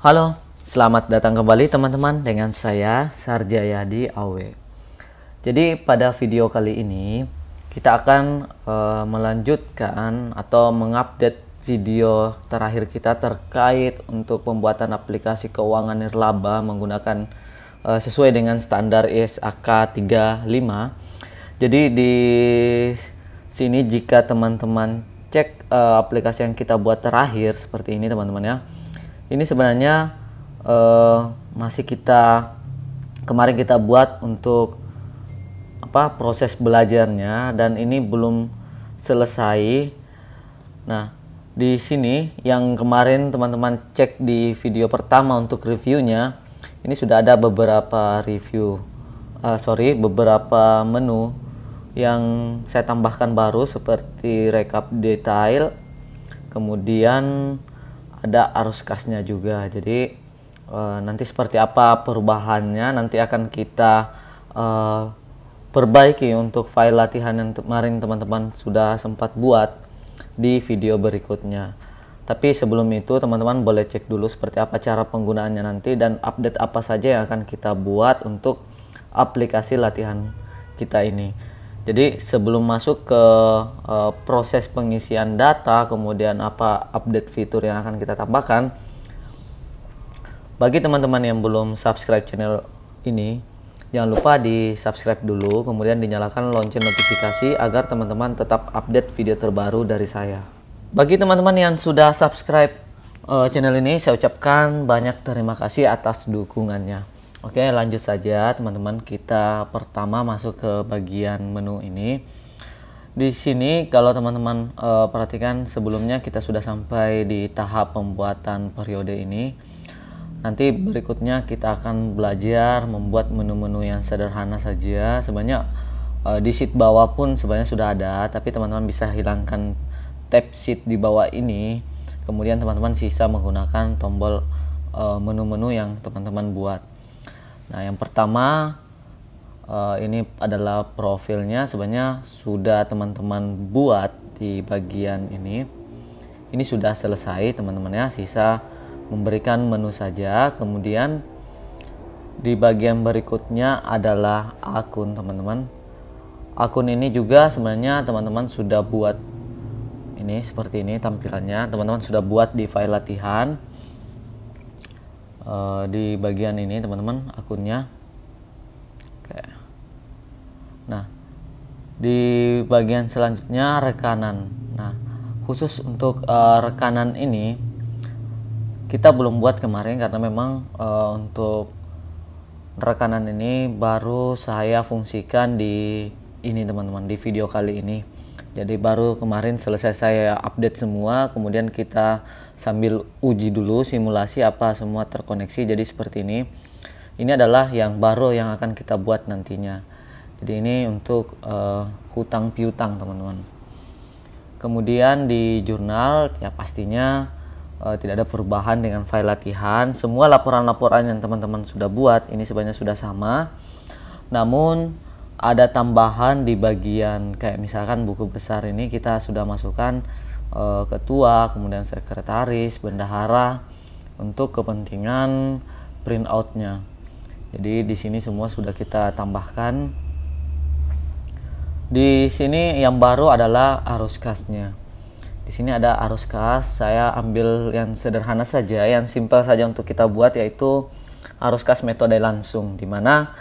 Halo, selamat datang kembali teman-teman dengan saya Sarjayadi Awe. Jadi pada video kali ini kita akan melanjutkan atau mengupdate video terakhir kita terkait untuk pembuatan aplikasi keuangan nirlaba menggunakan sesuai dengan standar ISAK 35. Jadi di sini jika teman-teman cek aplikasi yang kita buat terakhir seperti ini teman-teman ya. Ini sebenarnya masih kemarin kita buat untuk proses belajarnya dan ini belum selesai. Nah, di sini yang kemarin teman-teman cek di video pertama untuk reviewnya, ini sudah ada beberapa beberapa menu yang saya tambahkan baru seperti rekap detail, kemudian ada arus kasnya juga. Jadi nanti seperti apa perubahannya nanti akan kita perbaiki untuk file latihan yang kemarin teman-teman sudah sempat buat di video berikutnya. Tapi sebelum itu teman-teman boleh cek dulu seperti apa cara penggunaannya nanti dan update apa saja yang akan kita buat untuk aplikasi latihan kita ini. Jadi sebelum masuk ke proses pengisian data, kemudian apa update fitur yang akan kita tambahkan, bagi teman-teman yang belum subscribe channel ini, jangan lupa di subscribe dulu, kemudian dinyalakan lonceng notifikasi agar teman-teman tetap update video terbaru dari saya. Bagi teman-teman yang sudah subscribe channel ini, saya ucapkan banyak terima kasih atas dukungannya. Oke, lanjut saja teman-teman. Kita pertama masuk ke bagian menu ini. Di sini kalau teman-teman perhatikan sebelumnya kita sudah sampai di tahap pembuatan periode ini. Nanti berikutnya kita akan belajar membuat menu-menu yang sederhana saja. Sebenarnya di sheet bawah pun sebenarnya sudah ada, tapi teman-teman bisa hilangkan tab sheet di bawah ini. Kemudian teman-teman sisa menggunakan tombol menu-menu yang teman-teman buat. Nah, yang pertama ini adalah profilnya, sebenarnya sudah teman-teman buat di bagian ini. Ini sudah selesai teman-teman ya, sisa memberikan menu saja. Kemudian di bagian berikutnya adalah akun teman-teman. Akun ini juga sebenarnya teman-teman sudah buat ini seperti ini tampilannya. Teman-teman sudah buat di file latihan. Di bagian ini teman-teman akunnya. Oke. Nah, di bagian selanjutnya rekanan. Nah, khusus untuk rekanan ini kita belum buat kemarin karena memang untuk rekanan ini baru saya fungsikan di ini teman-teman, di video kali ini. Jadi baru kemarin selesai saya update semua, kemudian kita sambil uji dulu simulasi apa semua terkoneksi. Jadi seperti ini. Ini adalah yang baru yang akan kita buat nantinya. Jadi ini untuk hutang piutang teman-teman. Kemudian di jurnal ya pastinya tidak ada perubahan dengan file latihan. Semua laporan-laporan yang teman-teman sudah buat ini sebenarnya sudah sama. Namun ada tambahan di bagian kayak misalkan buku besar ini kita sudah masukkan ketua, kemudian sekretaris, bendahara untuk kepentingan printoutnya. Jadi di sini semua sudah kita tambahkan. Di sini yang baru adalah arus kasnya. Di sini ada arus kas. Saya ambil yang sederhana saja, yang simpel saja untuk kita buat, yaitu arus kas metode langsung, di mana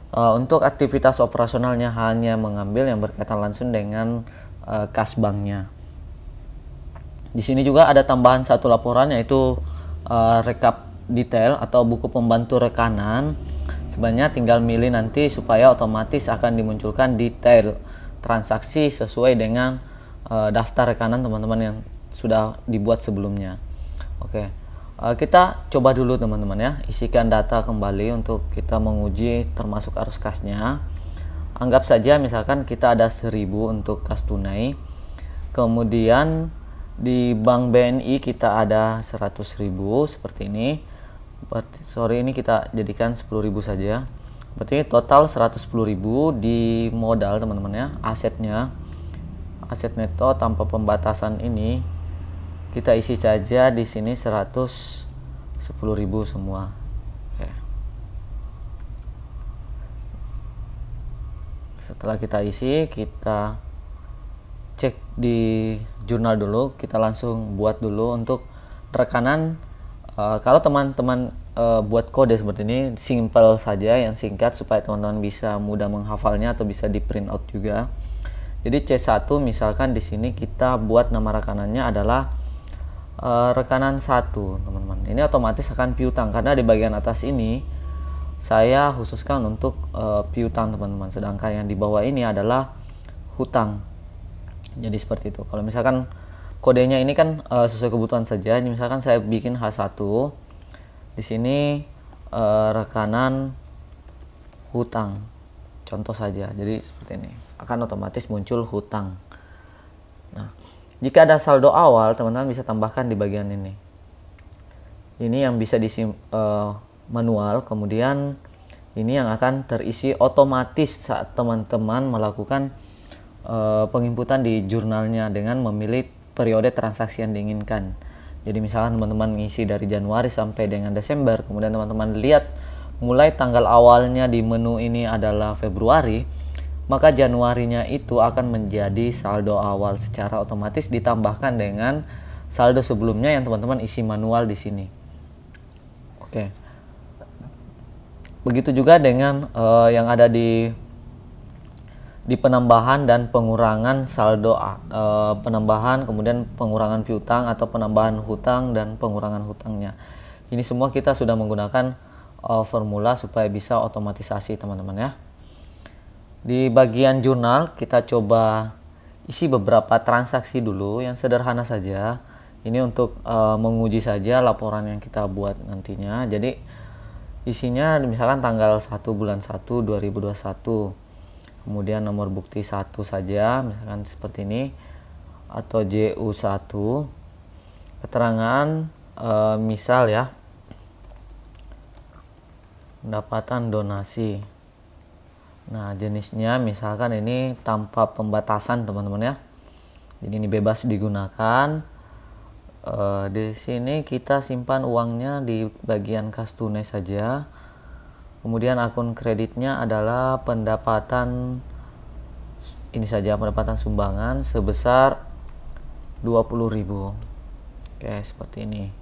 untuk aktivitas operasionalnya hanya mengambil yang berkaitan langsung dengan kas banknya. Di sini juga ada tambahan satu laporan, yaitu rekap detail atau buku pembantu rekanan. Sebenarnya tinggal milih nanti supaya otomatis akan dimunculkan detail transaksi sesuai dengan daftar rekanan teman-teman yang sudah dibuat sebelumnya. Oke, kita coba dulu teman-teman ya, isikan data kembali untuk kita menguji termasuk arus kasnya. Anggap saja misalkan kita ada 1000 untuk kas tunai, kemudian di bank BNI kita ada 100.000 seperti ini. Ini kita jadikan 10.000 saja. Berarti total 110.000 di modal teman-teman ya. Aset neto tanpa pembatasan ini kita isi saja di sini 100 10.000 semua. Oke. Setelah kita isi, kita cek di jurnal dulu, kita langsung buat dulu untuk rekanan. Kalau teman-teman buat kode seperti ini, simple saja, yang singkat supaya teman-teman bisa mudah menghafalnya atau bisa di print out juga. Jadi C1 misalkan di sini kita buat nama rekanannya adalah rekanan 1, teman-teman. Ini otomatis akan piutang karena di bagian atas ini saya khususkan untuk piutang, teman-teman. Sedangkan yang di bawah ini adalah hutang. Jadi seperti itu. Kalau misalkan kodenya ini kan sesuai kebutuhan saja. Misalkan saya bikin H1, di sini rekanan hutang, contoh saja. Jadi seperti ini akan otomatis muncul hutang. Nah, jika ada saldo awal, teman-teman bisa tambahkan di bagian ini. Ini yang bisa manual, kemudian ini yang akan terisi otomatis saat teman-teman melakukan penginputan di jurnalnya dengan memilih periode transaksi yang diinginkan. Jadi misalkan teman-teman ngisi dari Januari sampai dengan Desember, kemudian teman-teman lihat mulai tanggal awalnya di menu ini adalah Februari, maka Januarinya itu akan menjadi saldo awal secara otomatis ditambahkan dengan saldo sebelumnya yang teman-teman isi manual di sini. Oke. Begitu juga dengan yang ada di penambahan dan pengurangan saldo, penambahan kemudian pengurangan piutang atau penambahan hutang dan pengurangan hutangnya. Ini semua kita sudah menggunakan formula supaya bisa otomatisasi, teman-teman ya. Di bagian jurnal kita coba isi beberapa transaksi dulu yang sederhana saja. Ini untuk menguji saja laporan yang kita buat nantinya. Jadi isinya misalkan tanggal 1 bulan 1 2021. Kemudian nomor bukti 1 saja, misalkan seperti ini, atau JU1, keterangan misal ya, pendapatan donasi. Nah, jenisnya misalkan ini tanpa pembatasan, teman-teman ya. Jadi ini bebas digunakan. Di sini kita simpan uangnya di bagian kas tunai saja. Kemudian akun kreditnya adalah pendapatan, ini saja, pendapatan sumbangan sebesar 20.000. Oke, seperti ini.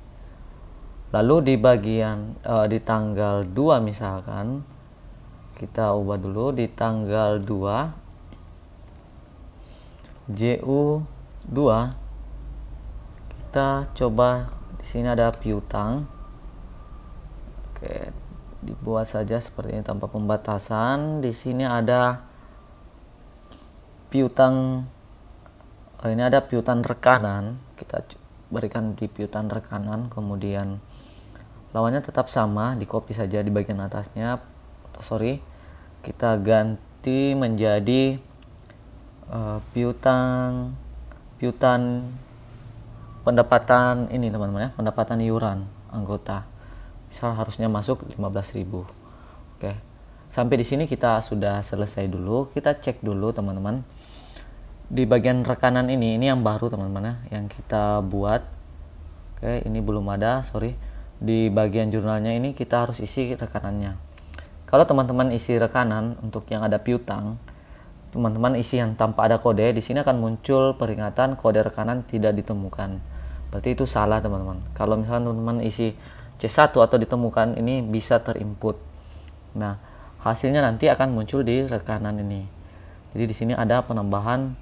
Lalu di bagian di tanggal 2 misalkan kita ubah dulu di tanggal 2 JU2, kita coba di sini ada piutang. Oke, dibuat saja seperti ini tanpa pembatasan. Di sini ada piutang, ini ada piutang rekanan, kita berikan di piutang rekanan, kemudian lawannya tetap sama, di copy saja di bagian atasnya, kita ganti menjadi piutang pendapatan ini, teman-teman ya, pendapatan iuran anggota. Misal harusnya masuk 15.000. Oke. Sampai di sini kita sudah selesai dulu. Kita cek dulu, teman-teman. Di bagian rekanan ini yang baru, teman-teman ya, yang kita buat. Oke, ini belum ada, Di bagian jurnalnya ini kita harus isi rekanannya. Kalau teman-teman isi rekanan untuk yang ada piutang, teman-teman isi yang tanpa ada kode, di sini akan muncul peringatan kode rekanan tidak ditemukan. Berarti itu salah, teman-teman. Kalau misalnya teman-teman isi C1 atau ditemukan, ini bisa terinput. Nah, hasilnya nanti akan muncul di rekanan ini. Jadi di sini ada penambahan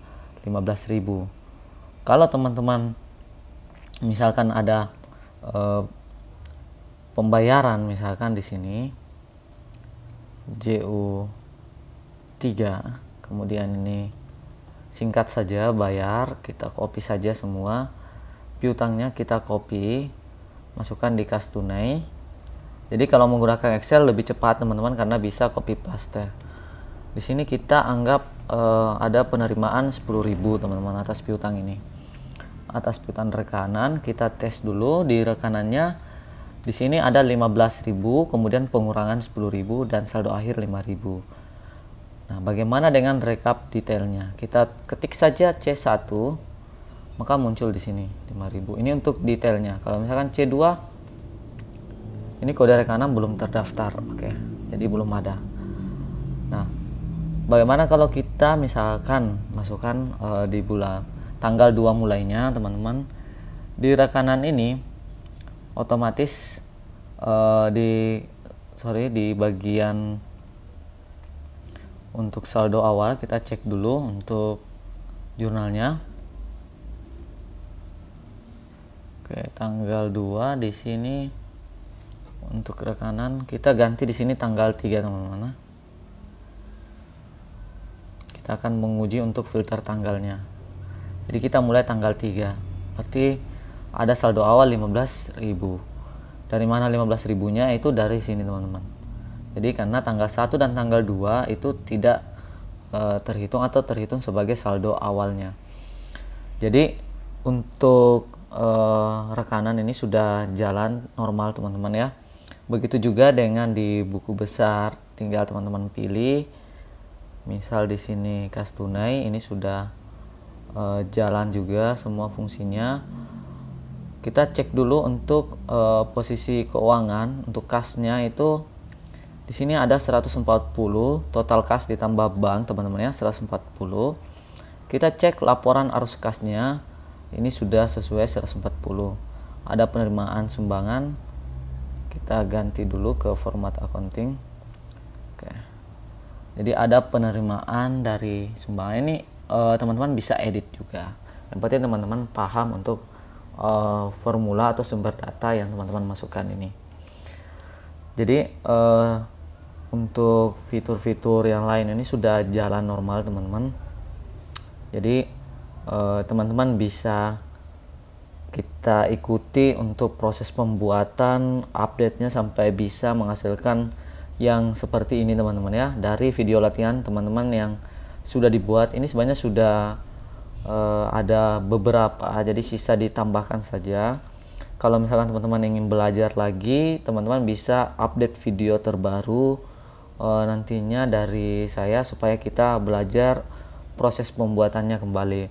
15.000. Kalau teman-teman misalkan ada pembayaran, misalkan di sini JU3, kemudian ini singkat saja bayar, kita copy saja semua. Piutangnya kita copy, masukkan di kas tunai. Jadi kalau menggunakan Excel lebih cepat, teman-teman, karena bisa copy paste. Di sini kita anggap ada penerimaan 10.000, teman-teman, atas piutang ini. Atas piutang rekanan kita tes dulu di rekanannya. Di sini ada 15.000, kemudian pengurangan 10.000 dan saldo akhir 5.000. Nah, bagaimana dengan rekap detailnya? Kita ketik saja C1, maka muncul di sini 5.000. Ini untuk detailnya. Kalau misalkan C2, Ini kode rekanan belum terdaftar, oke. Jadi belum ada. Nah, bagaimana kalau kita misalkan masukkan di bulan tanggal 2 mulainya, teman-teman. Di rekanan ini otomatis di bagian untuk saldo awal kita cek dulu untuk jurnalnya. Oke, tanggal 2 di sini untuk rekanan kita ganti di sini tanggal 3, teman-teman. Kita akan menguji untuk filter tanggalnya. Jadi kita mulai tanggal 3. Berarti ada saldo awal 15.000. Dari mana 15.000-nya? Itu dari sini, teman-teman. Jadi karena tanggal 1 dan tanggal 2 itu tidak terhitung atau terhitung sebagai saldo awalnya. Jadi untuk rekanan ini sudah jalan normal, teman-teman ya. Begitu juga dengan di buku besar, tinggal teman-teman pilih. Misal di sini kas tunai, ini sudah jalan juga semua fungsinya. Kita cek dulu untuk posisi keuangan. Untuk kasnya itu di sini ada 140, total kas ditambah bank, teman-teman ya, 140. Kita cek laporan arus kasnya, ini sudah sesuai 140. Ada penerimaan sumbangan, kita ganti dulu ke format accounting. Oke. Jadi ada penerimaan dari sumbangan ini, teman-teman bisa edit juga. Yang penting teman-teman paham untuk formula atau sumber data yang teman-teman masukkan ini. Jadi untuk fitur-fitur yang lain ini sudah jalan normal, teman-teman. Jadi teman-teman bisa kita ikuti untuk proses pembuatan, update-nya sampai bisa menghasilkan yang seperti ini, teman-teman ya. Dari video latihan teman-teman yang sudah dibuat ini sebenarnya sudah ada beberapa, jadi sisa ditambahkan saja. Kalau misalkan teman-teman ingin belajar lagi, teman-teman bisa update video terbaru nantinya dari saya supaya kita belajar proses pembuatannya kembali.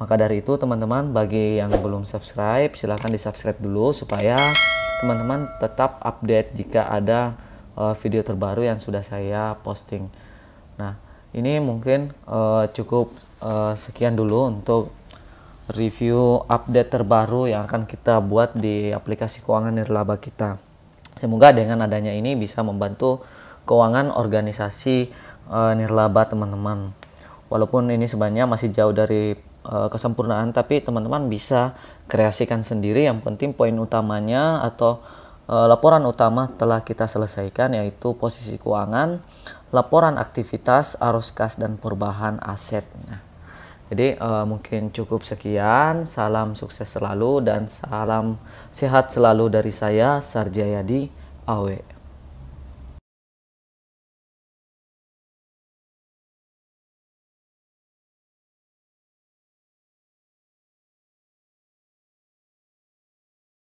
Maka dari itu teman-teman, bagi yang belum subscribe silahkan di subscribe dulu supaya teman-teman tetap update jika ada video terbaru yang sudah saya posting. Nah, ini mungkin cukup sekian dulu untuk review update terbaru yang akan kita buat di aplikasi keuangan nirlaba kita. Semoga dengan adanya ini bisa membantu keuangan organisasi nirlaba teman-teman. Walaupun ini sebenarnya masih jauh dari kesempurnaan, tapi teman-teman bisa kreasikan sendiri. Yang penting poin utamanya atau laporan utama telah kita selesaikan, yaitu posisi keuangan, laporan aktivitas, arus kas, dan perubahan aset. Nah, jadi mungkin cukup sekian. Salam sukses selalu dan salam sehat selalu dari saya, Sarjayadi Awe.